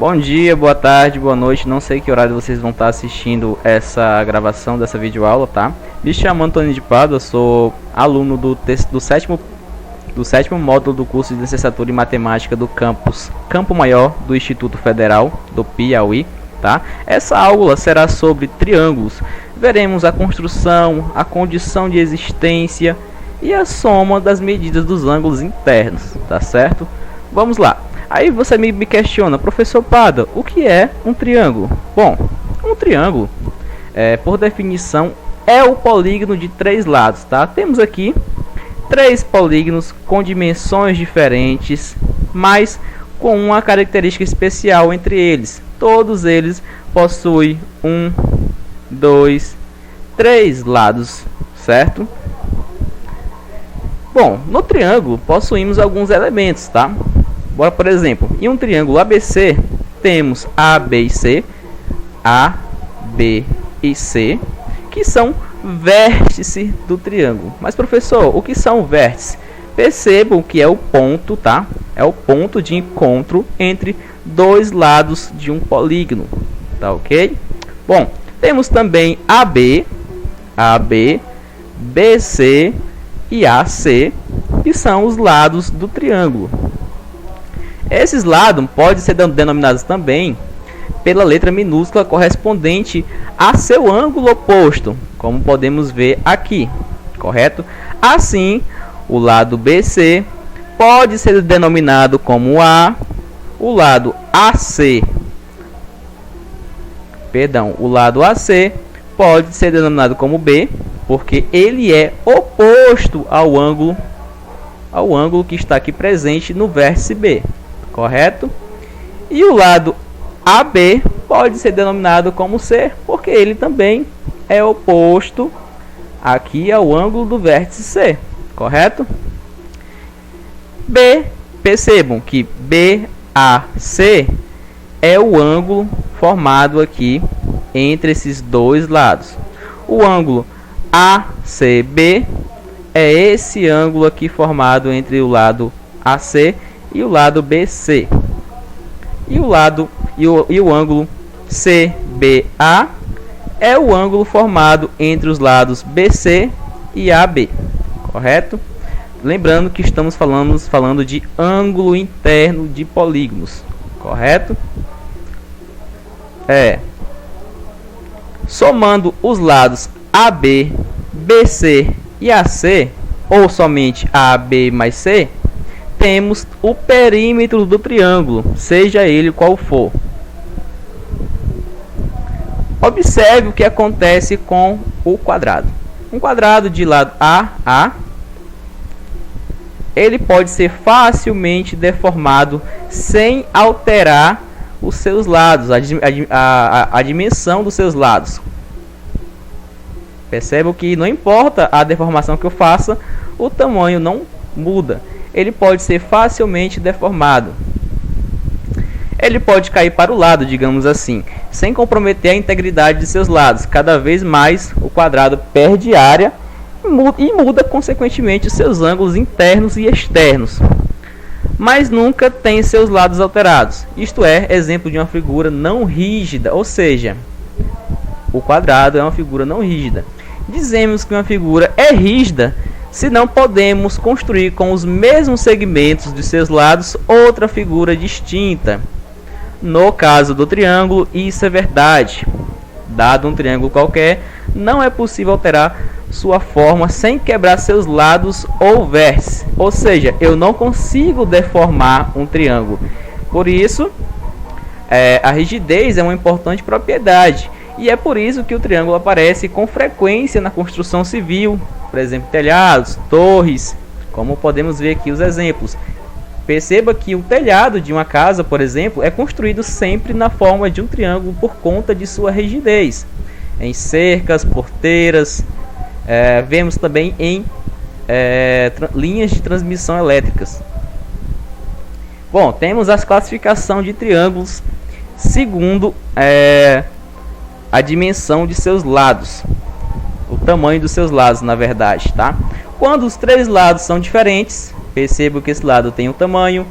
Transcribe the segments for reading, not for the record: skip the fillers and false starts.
Bom dia, boa tarde, boa noite. Não sei que horário vocês vão estar assistindo essa gravação dessa videoaula, tá? Me chamo Antônio de Pádua, sou aluno do sétimo módulo do curso de licenciatura em matemática do campus Campo Maior do Instituto Federal do Piauí, tá? Essa aula será sobre triângulos. Veremos a construção, a condição de existência e a soma das medidas dos ângulos internos, tá certo? Vamos lá. Aí você me questiona, professor Pádua, o que é um triângulo? Bom, um triângulo, por definição, é o polígono de três lados, tá? Temos aqui três polígonos com dimensões diferentes, mas com uma característica especial entre eles. Todos eles possuem 1, 2, 3 lados, certo? Bom, no triângulo possuímos alguns elementos, tá? Bora, por exemplo, em um triângulo ABC, temos A, B e C, A, B e C, que são vértices do triângulo. Mas, professor, o que são vértices? Percebam que é o ponto, tá? É o ponto de encontro entre dois lados de um polígono, tá ok? Bom, temos também AB, BC e AC, que são os lados do triângulo. Esses lados podem ser denominados também pela letra minúscula correspondente a seu ângulo oposto, como podemos ver aqui, correto? Assim, o lado BC pode ser denominado como A, o lado AC pode ser denominado como B, porque ele é oposto ao ângulo que está aqui presente no vértice B, correto? E o lado AB pode ser denominado como C, porque ele também é oposto aqui ao ângulo do vértice C, correto? Percebam que BAC é o ângulo formado aqui entre esses dois lados. O ângulo ACB é esse ângulo aqui formado entre o lado AC e o lado BC. E o ângulo CBA é o ângulo formado entre os lados BC e AB, correto? Lembrando que estamos falando de ângulo interno de polígonos, correto? Somando os lados AB, BC e AC, ou somente AB mais C, temos o perímetro do triângulo, seja ele qual for. Observe o que acontece com o quadrado. Um quadrado de lado A, ele pode ser facilmente deformado sem alterar os seus lados, a dimensão dos seus lados. Percebam que não importa a deformação que eu faça, o tamanho não muda. Ele pode ser facilmente deformado. Ele pode cair para o lado, digamos assim, sem comprometer a integridade de seus lados. Cada vez mais o quadrado perde área e muda consequentemente os seus ângulos internos e externos, mas nunca tem seus lados alterados. Isto é exemplo de uma figura não rígida, ou seja, o quadrado é uma figura não rígida. Dizemos que uma figura é rígida se não podemos construir com os mesmos segmentos de seus lados outra figura distinta. No caso do triângulo, isso é verdade. Dado um triângulo qualquer, não é possível alterar sua forma sem quebrar seus lados ou vértices. Ou seja, eu não consigo deformar um triângulo. Por isso, a rigidez é uma importante propriedade. E é por isso que o triângulo aparece com frequência na construção civil, por exemplo, telhados, torres, como podemos ver aqui os exemplos. Perceba que o telhado de uma casa, por exemplo, é construído sempre na forma de um triângulo por conta de sua rigidez. Em cercas, porteiras, vemos também em linhas de transmissão elétricas. Bom, temos a classificação de triângulos segundo a dimensão de seus lados, o tamanho dos seus lados, na verdade, tá? Quando os três lados são diferentes, percebo que esse lado tem um tamanho,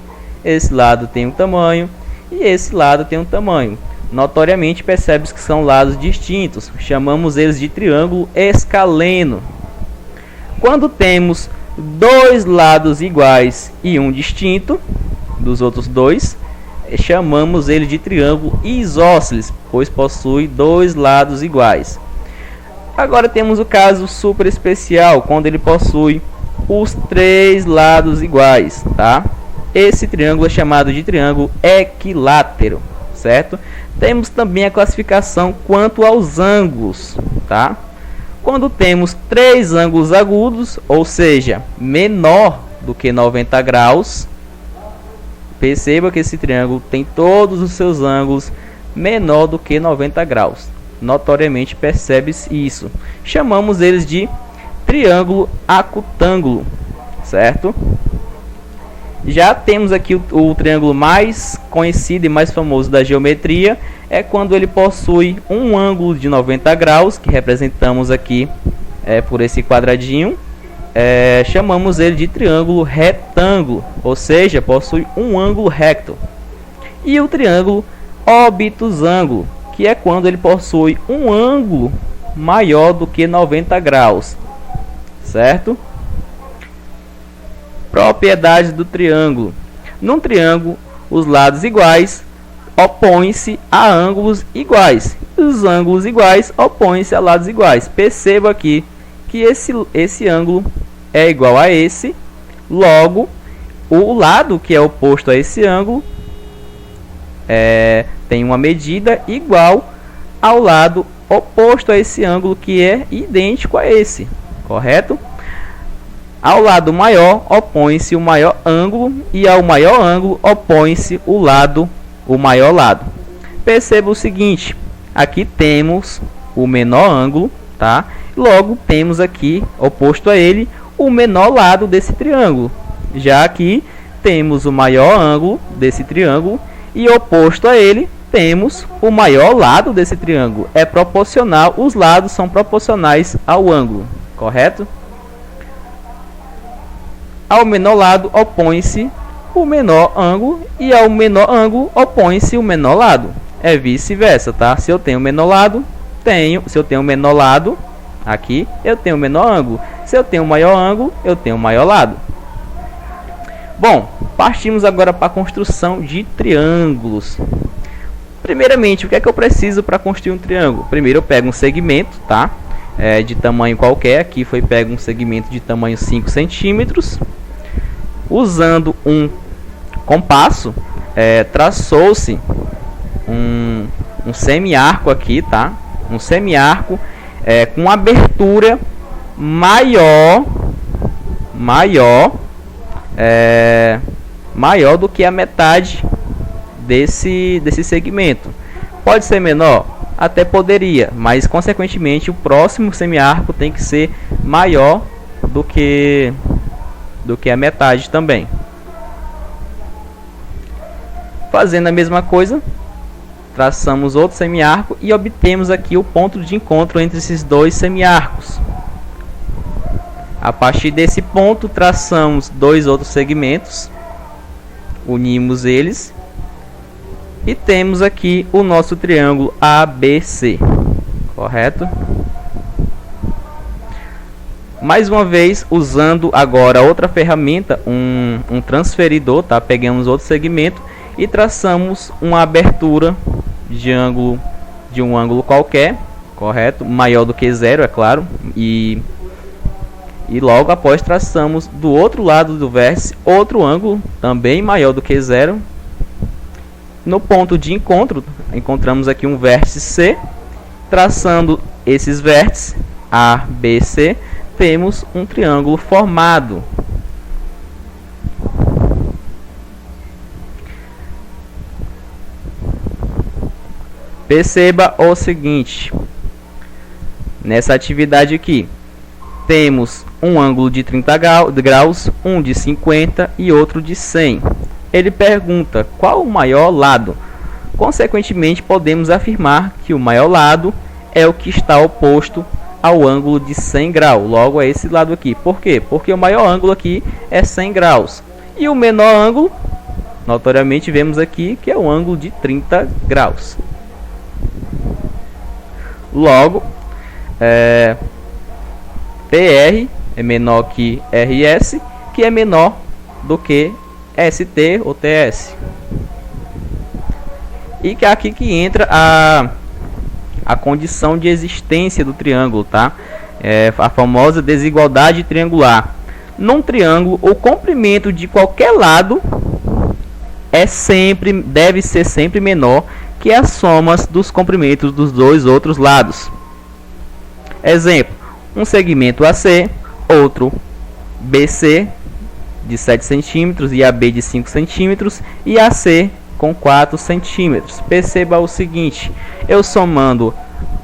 esse lado tem um tamanho, e esse lado tem um tamanho. Notoriamente percebe-se que são lados distintos, chamamos eles de triângulo escaleno. Quando temos dois lados iguais e um distinto dos outros dois, chamamos ele de triângulo isósceles, pois possui dois lados iguais. Agora temos o caso super especial, quando ele possui os três lados iguais, tá? Esse triângulo é chamado de triângulo equilátero, certo? Temos também a classificação quanto aos ângulos, tá? Quando temos três ângulos agudos, ou seja, menor do que 90 graus, perceba que esse triângulo tem todos os seus ângulos menor do que 90 graus. Notoriamente percebe-se isso. Chamamos eles de triângulo acutângulo, certo? Já temos aqui o triângulo mais conhecido e mais famoso da geometria, é quando ele possui um ângulo de 90 graus, que representamos aqui por esse quadradinho. Chamamos ele de triângulo retângulo, ou seja, possui um ângulo recto. E o triângulo obtusângulo, que é quando ele possui um ângulo maior do que 90 graus, certo? Propriedades do triângulo. Num triângulo, os lados iguais opõem-se a ângulos iguais. Os ângulos iguais opõem-se a lados iguais. Perceba aqui que esse ângulo é igual a esse. Logo, o lado que é oposto a esse ângulo tem uma medida igual ao lado oposto a esse ângulo, que é idêntico a esse, correto? Ao lado maior opõe-se o maior ângulo e ao maior ângulo opõe-se o maior lado. Perceba o seguinte, aqui temos o menor ângulo, tá? Logo temos aqui oposto a ele o menor lado desse triângulo. Já aqui temos o maior ângulo desse triângulo e oposto a ele temos o maior lado desse triângulo. É proporcional, os lados são proporcionais ao ângulo, correto? Ao menor lado opõe-se o menor ângulo e ao menor ângulo opõe-se o menor lado. É vice-versa, tá? Se eu tenho o menor lado, se eu tenho o menor lado aqui, eu tenho o menor ângulo. Se eu tenho o maior ângulo, eu tenho o maior lado. Bom, partimos agora para a construção de triângulos. Primeiramente, o que é que eu preciso para construir um triângulo? Primeiro eu pego um segmento, tá? De tamanho qualquer. Aqui foi pego um segmento de tamanho 5 centímetros. Usando um compasso, traçou-se um semiarco aqui, tá? Um semiarco com abertura maior do que a metade desse segmento. Pode ser menor? Até poderia, mas consequentemente o próximo semiarco tem que ser maior do que a metade também. Fazendo a mesma coisa, traçamos outro semiarco e obtemos aqui o ponto de encontro entre esses dois semiarcos. A partir desse ponto, traçamos dois outros segmentos, unimos eles e temos aqui o nosso triângulo ABC, correto? Mais uma vez, usando agora outra ferramenta, um transferidor, tá? Pegamos outro segmento e traçamos uma abertura de um ângulo qualquer, correto? Maior do que zero, é claro. E logo após traçamos do outro lado do vértice outro ângulo, também maior do que zero. No ponto de encontro, encontramos aqui um vértice C. Traçando esses vértices A, B, C, temos um triângulo formado. Perceba o seguinte, nessa atividade aqui, temos um ângulo de 30 graus, um de 50 e outro de 100. Ele pergunta qual o maior lado. Consequentemente, podemos afirmar que o maior lado é o que está oposto ao ângulo de 100 graus. Logo, é esse lado aqui. Por quê? Porque o maior ângulo aqui é 100 graus. E o menor ângulo notoriamente vemos aqui que é um ângulo de 30 graus. Logo, PR é menor que RS, que é menor do que ST ou TS. E que é aqui que entra a condição de existência do triângulo, tá? A famosa desigualdade triangular. Num triângulo, o comprimento de qualquer lado deve ser sempre menor que as somas dos comprimentos dos dois outros lados. Exemplo: um segmento AC, outro BC de 7 cm e AB de 5 cm e AC com 4 cm. Perceba o seguinte: eu somando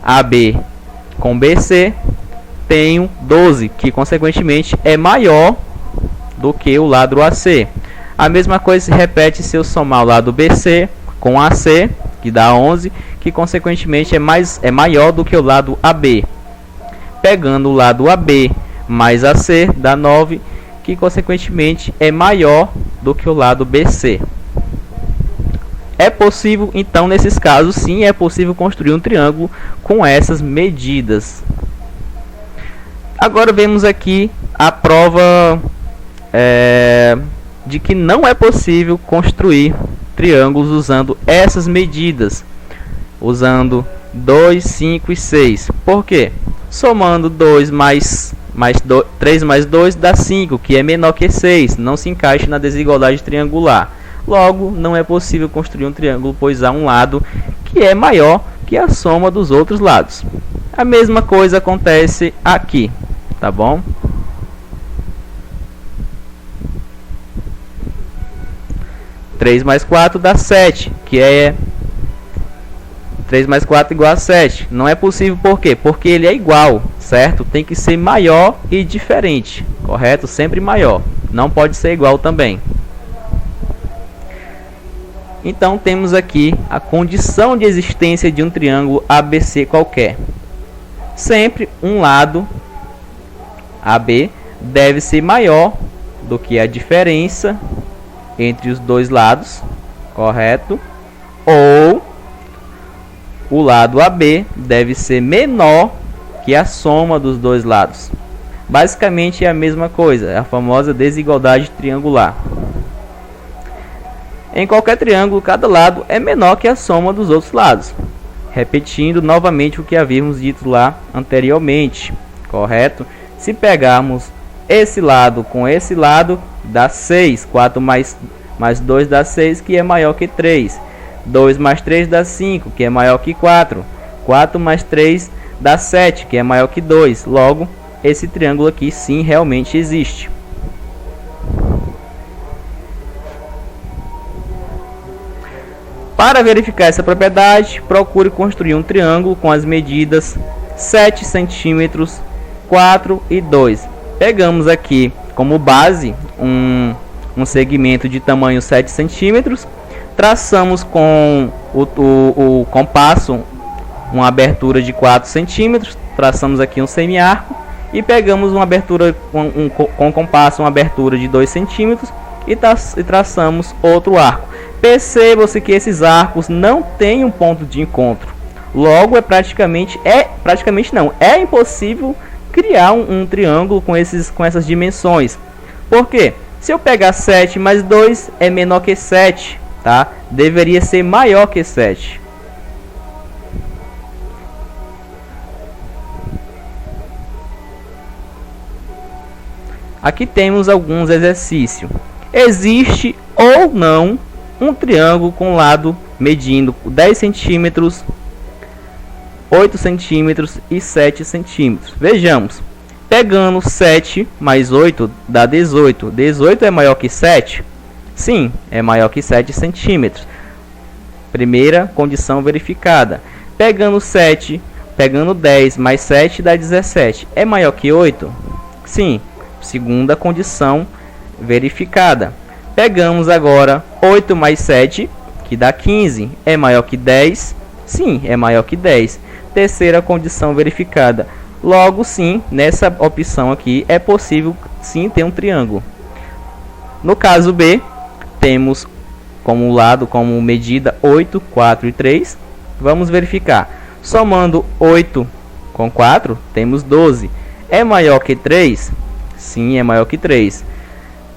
AB com BC tenho 12, que consequentemente é maior do que o lado AC. A mesma coisa se repete se eu somar o lado BC com AC, que dá 11, que consequentemente é maior do que o lado AB. Pegando o lado AB mais AC dá 9, que consequentemente é maior do que o lado BC. É possível, então, nesses casos, sim, é possível construir um triângulo com essas medidas. Agora vemos aqui a prova de que não é possível construir triângulos usando essas medidas, usando 2, 5 e 6. Por quê? Somando 3 mais 2 dá 5, que é menor que 6, não se encaixa na desigualdade triangular. Logo, não é possível construir um triângulo, pois há um lado que é maior que a soma dos outros lados. A mesma coisa acontece aqui, tá bom? Três mais 4 dá 7, que é 3 mais 4 igual a 7. Não é possível, por quê? Porque ele é igual, certo? Tem que ser maior e diferente, correto? Sempre maior. Não pode ser igual também. Então temos aqui a condição de existência de um triângulo ABC qualquer. Sempre um lado AB deve ser maior do que a diferença entre os dois lados, correto? Ou o lado AB deve ser menor que a soma dos dois lados. Basicamente é a mesma coisa, é a famosa desigualdade triangular. Em qualquer triângulo, cada lado é menor que a soma dos outros lados. Repetindo novamente o que havíamos dito lá anteriormente, correto? Se pegarmos esse lado com esse lado, dá 6. 4 mais 2 dá 6, que é maior que 3. 2 mais 3 dá 5, que é maior que 4. 4 mais 3 dá 7, que é maior que 2. Logo, esse triângulo aqui sim realmente existe. Para verificar essa propriedade, procure construir um triângulo com as medidas 7 cm, 4 e 2. Pegamos aqui como base um segmento de tamanho 7 cm, traçamos com o compasso uma abertura de 4 cm, traçamos aqui um semiarco e pegamos uma abertura com compasso uma abertura de 2 cm e traçamos outro arco. Perceba-se que esses arcos não têm um ponto de encontro. Logo, é impossível criar um triângulo com essas dimensões. Por quê? Se eu pegar 7 mais 2 é menor que 7, tá? Deveria ser maior que 7. Aqui temos alguns exercícios. Existe ou não um triângulo com lado medindo 10 cm, 8 cm e 7 cm. Vejamos. Pegando 7 mais 8 dá 18. 18 é maior que 7? Sim, é maior que 7 cm. Primeira condição verificada. Pegando 10 mais 7 dá 17. É maior que 8? Sim. Segunda condição verificada. Pegamos agora 8 mais 7, que dá 15. É maior que 10? Sim, é maior que 10. Terceira condição verificada. Logo, sim, nessa opção aqui é possível sim ter um triângulo. No caso B, temos como lado, como medida 8, 4 e 3. Vamos verificar. Somando 8 com 4, temos 12. É maior que 3? Sim, é maior que 3.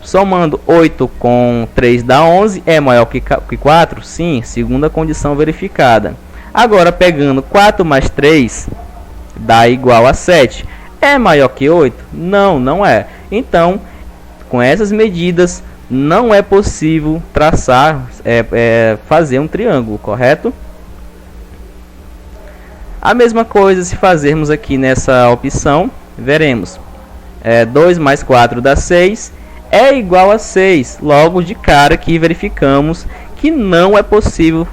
Somando 8 com 3 dá 11. É maior que 4? Sim, segunda condição verificada. Agora, pegando 4 mais 3, dá igual a 7. É maior que 8? Não, não é. Então, com essas medidas, não é possível traçar, fazer um triângulo, correto? A mesma coisa se fazermos aqui nessa opção, veremos. 2 mais 4 dá 6, é igual a 6. Logo de cara aqui verificamos que não é possível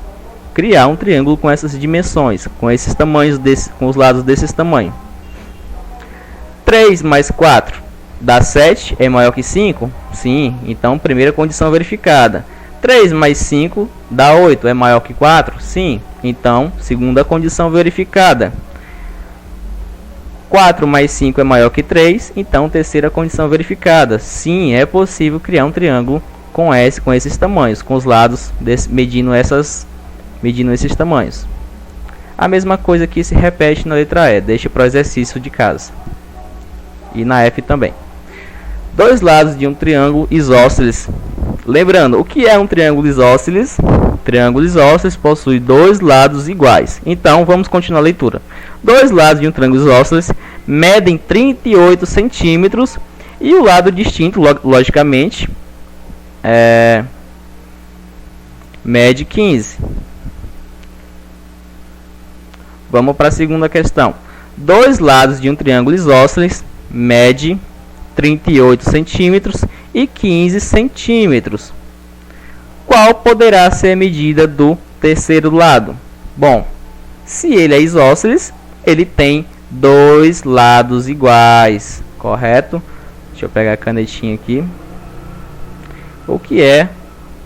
criar um triângulo com essas dimensões, com esses tamanhos, com os lados desses tamanhos. 3 mais 4 dá 7, é maior que 5? Sim, então primeira condição verificada. 3 mais 5 dá 8, é maior que 4? Sim, então segunda condição verificada. 4 mais 5 é maior que 3, então terceira condição verificada. Sim, é possível criar um triângulo com esses tamanhos, com os lados medindo esses tamanhos. A mesma coisa que se repete na letra E, deixa para o exercício de casa. E na F também. Dois lados de um triângulo isósceles. Lembrando, o que é um triângulo isósceles? Triângulo isósceles possui dois lados iguais. Então, vamos continuar a leitura. Dois lados de um triângulo isósceles medem 38 centímetros e o lado distinto, logicamente, mede 15. Vamos para a segunda questão. Dois lados de um triângulo isósceles mede 38 centímetros e 15 centímetros. Qual poderá ser a medida do terceiro lado? Bom, se ele é isósceles, ele tem dois lados iguais, correto? Deixa eu pegar a canetinha aqui. O que é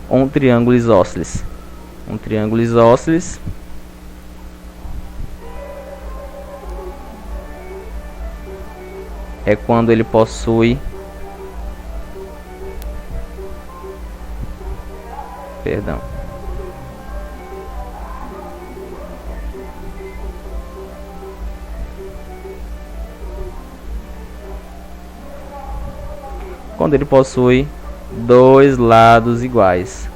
um triângulo isósceles? Um triângulo isósceles é quando ele possui quando ele possui dois lados iguais.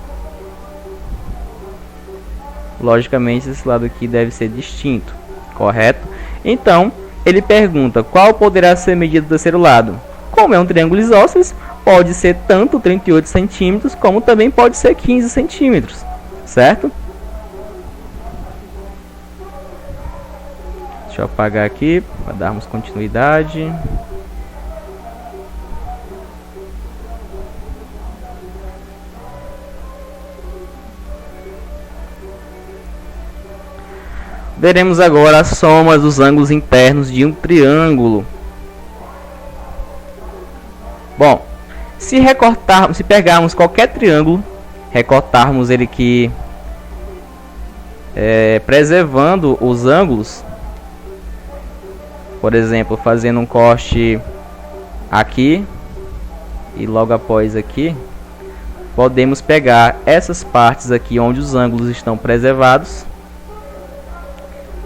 Logicamente, esse lado aqui deve ser distinto, correto? Então, ele pergunta qual poderá ser a medida do terceiro lado. Como é um triângulo isósceles, pode ser tanto 38 centímetros, como também pode ser 15 centímetros, certo? Deixa eu apagar aqui, para darmos continuidade. Veremos agora a soma dos ângulos internos de um triângulo. Bom, se pegarmos qualquer triângulo, recortarmos ele aqui, preservando os ângulos, por exemplo, fazendo um corte aqui e logo após aqui, podemos pegar essas partes aqui onde os ângulos estão preservados.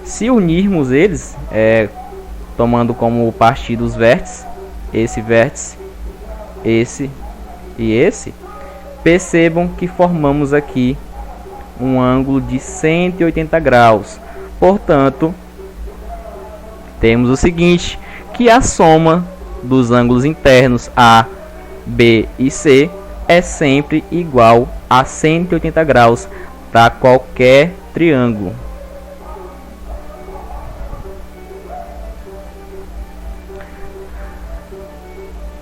Se unirmos eles, tomando como partido os vértices, esse vértice, esse e esse, percebam que formamos aqui um ângulo de 180 graus. Portanto, temos o seguinte, que a soma dos ângulos internos A, B e C é sempre igual a 180 graus para qualquer triângulo.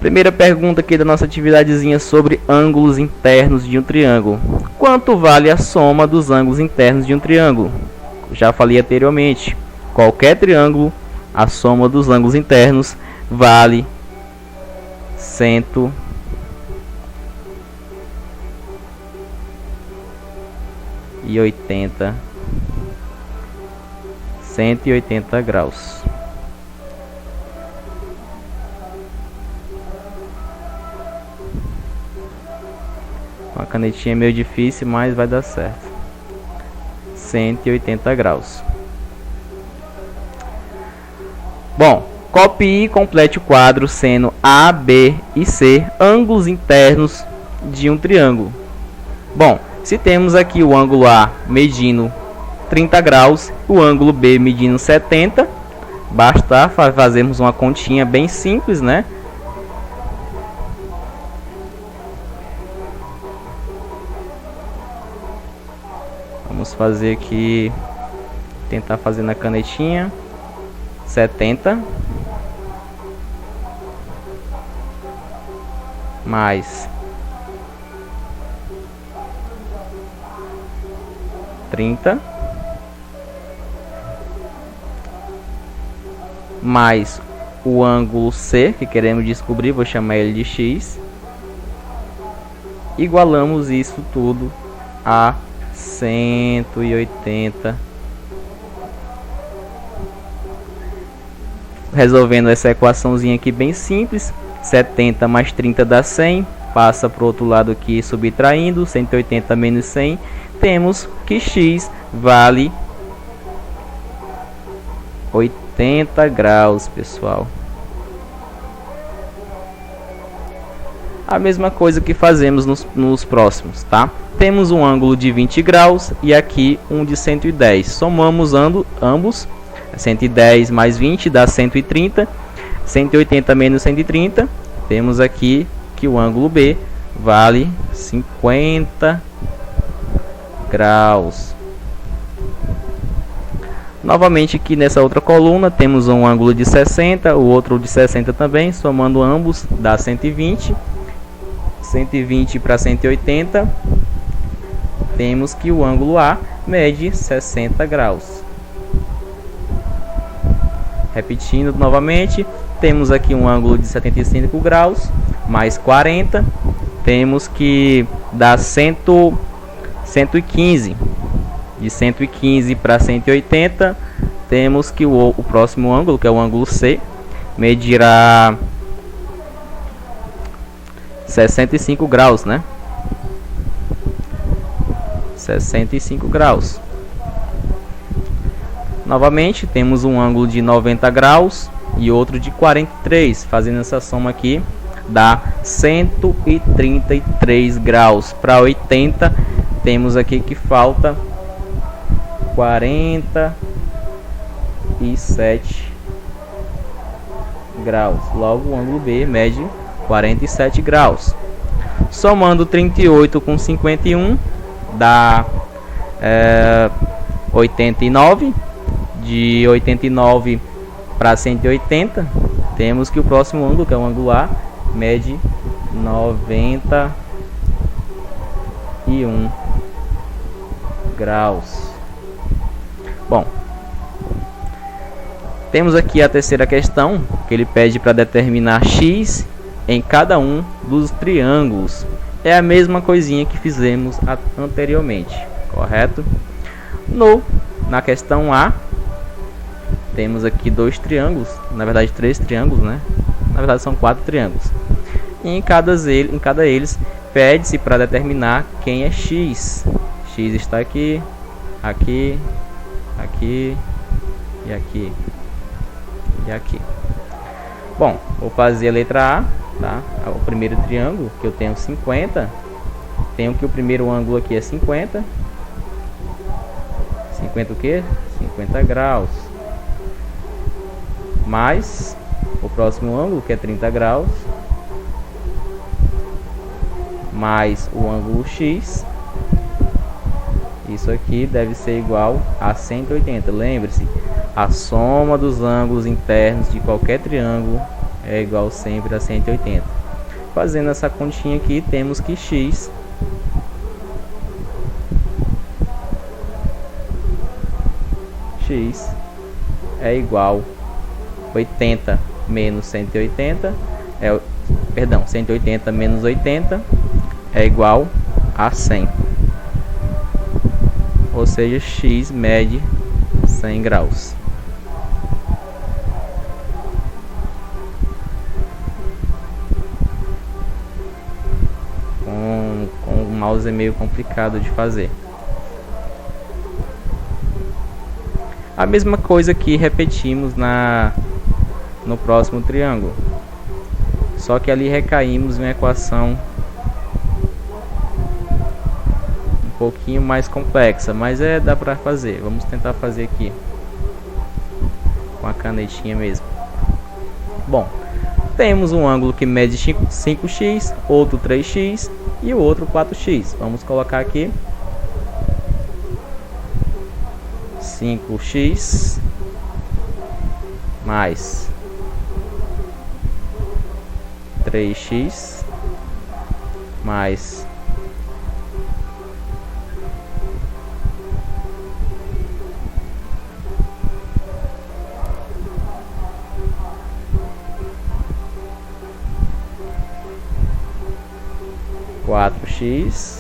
Primeira pergunta aqui da nossa atividadezinha sobre ângulos internos de um triângulo. Quanto vale a soma dos ângulos internos de um triângulo? Já falei anteriormente. Qualquer triângulo, a soma dos ângulos internos vale 180 graus. canetinha é meio difícil, mas vai dar certo. 180 graus. Bom, copie e complete o quadro seno A, B e C ângulos internos de um triângulo. Bom, se temos aqui o ângulo A medindo 30 graus, o ângulo B medindo 70, basta fazermos uma continha bem simples, né? Vamos fazer aqui, tentar fazer na canetinha. 70 mais 30 mais o ângulo C que queremos descobrir, vou chamar ele de X. Igualamos isso tudo a 180. Resolvendo essa equaçãozinha aqui bem simples, 70 mais 30 dá 100, passa para o outro lado aqui subtraindo, 180 menos 100, temos que x vale 80 graus, pessoal. A mesma coisa que fazemos nos próximos, tá? Temos um ângulo de 20 graus e aqui um de 110. Somamos ambos. 110 mais 20 dá 130. 180 menos 130. Temos aqui que o ângulo B vale 50 graus. Novamente aqui nessa outra coluna temos um ângulo de 60, o outro de 60 também. Somando ambos dá 120. 120 para 180. Temos que o ângulo A mede 60 graus. Repetindo novamente, temos aqui um ângulo de 75 graus, mais 40, temos que dá 115. De 115 para 180, temos que o próximo ângulo, que é o ângulo C, medirá 65 graus, né? 65 graus. Novamente temos um ângulo de 90 graus e outro de 43. Fazendo essa soma aqui dá 133 graus. Para 80 temos aqui que falta 47 graus. Logo o ângulo B mede 47 graus. Somando 38 com 51 dá 89. De 89 para 180, temos que o próximo ângulo, que é o ângulo A, mede 91 graus. Bom, temos aqui a terceira questão, que ele pede para determinar x em cada um dos triângulos. É a mesma coisinha que fizemos anteriormente, correto? Na questão A, temos aqui dois triângulos, na verdade 3 triângulos, né? Na verdade são 4 triângulos. E em cada eles pede-se para determinar quem é x. X está aqui, aqui, aqui e aqui e aqui. Bom, vou fazer a letra A, tá? O primeiro triângulo, que eu tenho 50. Tenho que o primeiro ângulo aqui é 50. 50 o quê? 50 graus. Mais o próximo ângulo, que é 30 graus, mais o ângulo x. Isso aqui deve ser igual a 180. Lembre-se, a soma dos ângulos internos de qualquer triângulo é igual sempre a 180. Fazendo essa continha aqui, temos que x é igual 80 menos 180 180 menos 80 é igual a 100. Ou seja, x mede 100 graus. Com o mouse é meio complicado de fazer. A mesma coisa que repetimos no próximo triângulo, só que ali recaímos em uma equação um pouquinho mais complexa, mas dá pra fazer. Vamos tentar fazer aqui com a canetinha mesmo. Bom, temos um ângulo que mede 5x, outro 3x e o outro 4x. Vamos colocar aqui 5x mais 3x mais 4x.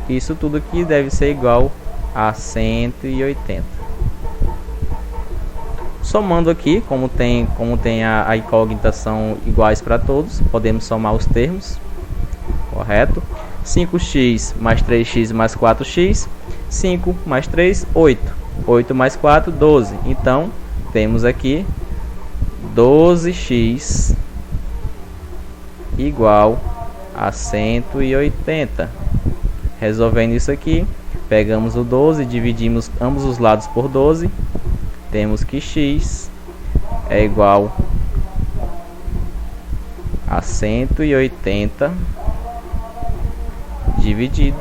Isso tudo aqui deve ser igual a 180. Somando aqui, como tem a incógnita são iguais para todos, podemos somar os termos, correto? 5x mais 3x mais 4x, 5 mais 3, 8. 8 mais 4, 12. Então, temos aqui 12x igual a 180. Resolvendo isso aqui, pegamos o 12, dividimos ambos os lados por 12. Temos que x é igual a 180 dividido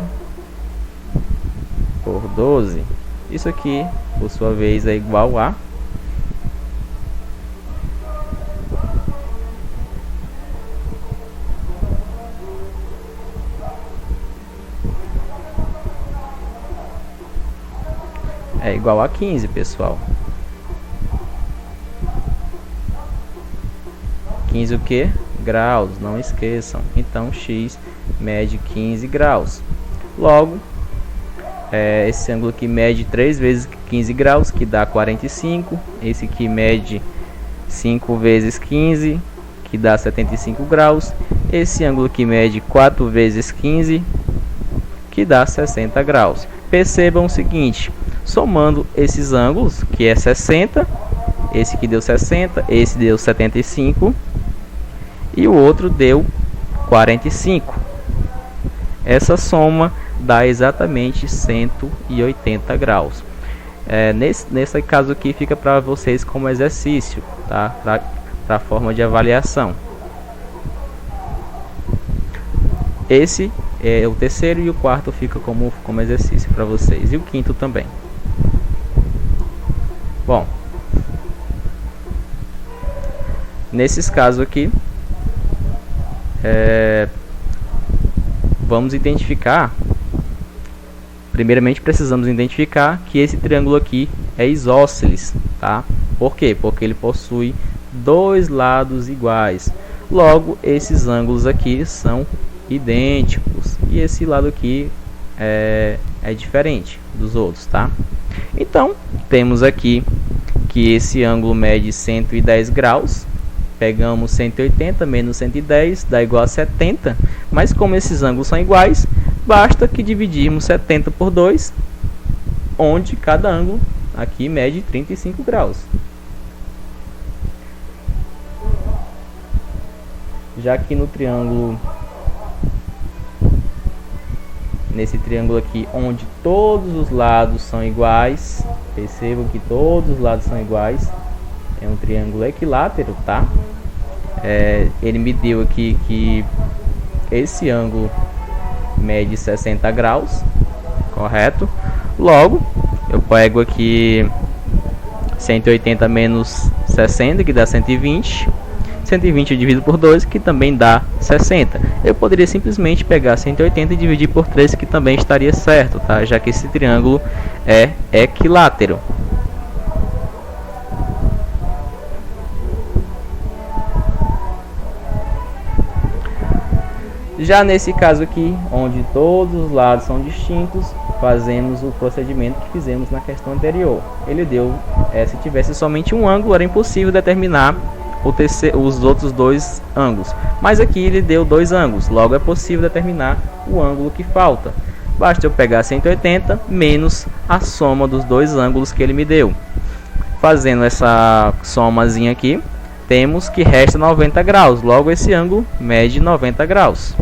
por 12. Isso aqui, por sua vez, é igual a igual a 15, pessoal. 15 o que? Graus, não esqueçam. Então x mede 15 graus. Logo, esse ângulo aqui mede 3 vezes 15 graus, que dá 45. Esse aqui mede 5 vezes 15, que dá 75 graus. Esse ângulo aqui mede 4 vezes 15, que dá 60 graus. Percebam o seguinte, somando esses ângulos, que é 60, esse que deu 60, esse deu 75 e o outro deu 45. Essa soma dá exatamente 180 graus. Nesse caso aqui fica para vocês como exercício, tá? Para a forma de avaliação. Esse é o terceiro e o quarto fica como exercício para vocês. E o quinto também. Bom, nesses casos aqui, vamos identificar. Primeiramente precisamos identificar que esse triângulo aqui é isósceles, tá? Por quê? Porque ele possui dois lados iguais. Logo, esses ângulos aqui são idênticos e esse lado aqui é diferente dos outros, tá? Então, temos aqui que esse ângulo mede 110 graus. Pegamos 180 menos 110 dá igual a 70, mas como esses ângulos são iguais, basta que dividirmos 70 por 2, onde cada ângulo aqui mede 35 graus. Já que no triângulo, nesse triângulo aqui, onde todos os lados são iguais, percebam que todos os lados são iguais, é um triângulo equilátero, tá? Ele me deu aqui que esse ângulo mede 60 graus, correto? Logo, eu pego aqui 180 menos 60, que dá 120. 120 eu divido por 2, que também dá 60. Eu poderia simplesmente pegar 180 e dividir por 3, que também estaria certo, tá? Já que esse triângulo é equilátero. Já nesse caso aqui, onde todos os lados são distintos, fazemos o procedimento que fizemos na questão anterior. Ele deu, se tivesse somente um ângulo, era impossível determinar os outros dois ângulos. Mas aqui ele deu dois ângulos, logo é possível determinar o ângulo que falta. Basta eu pegar 180 menos a soma dos dois ângulos que ele me deu. Fazendo essa somazinha aqui, temos que resta 90 graus, logo esse ângulo mede 90 graus.